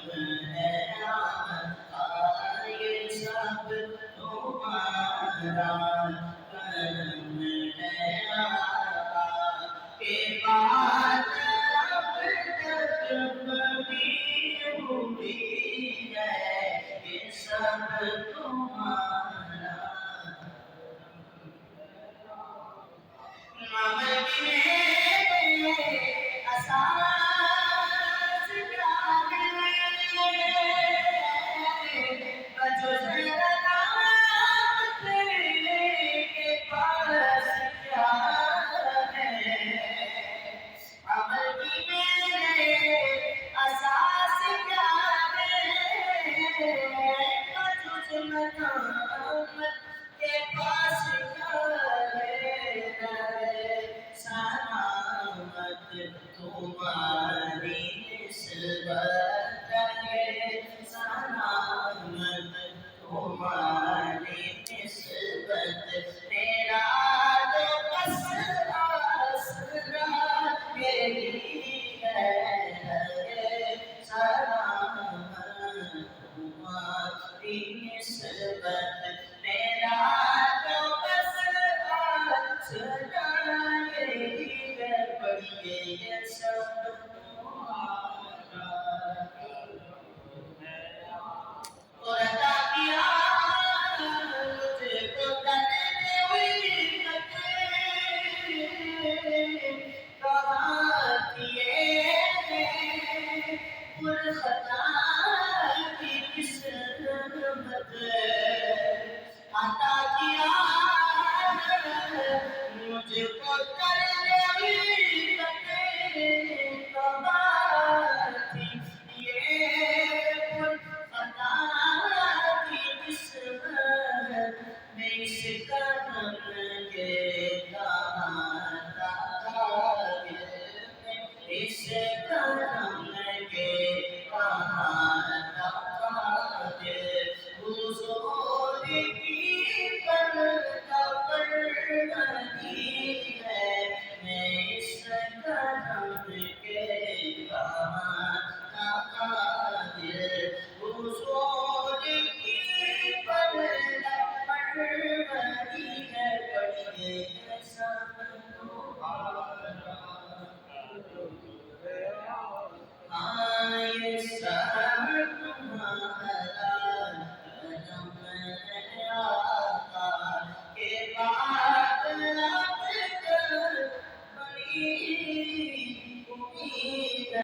ہے آقا یہ سب تمہارا کرم ہے آقا کے بعد اب تک کبھی ہوئی ہے یہ سب تمہارا تمہاری نسبت ہے سلامت تمہاری نسبت میرا تو بس آسرا یہی ہے سلامت تمہاری نسبت میرا تو بس آسرا یہی ہے پڑھیے یہ سب تمہارا اور عطا کیا مجھے کو تنے ہوئی کہاں کیے پر خطا کی قسمت عطا کیا مجھے کو تنے ہوئی کہاں تھی یہ پر خطا کی قسمت میں اس کرم کے کہاں قابل اس کرم کے کہاں قابل حضور کی پردہ پر نہیں ہے میں اس کرم کے کہاں قابل حضور کی پردہ پر نہیں ہے پڑھیے سب تمہارا یہ سب تمہارا کرم ہے آقا کے بعد اب تک بڑی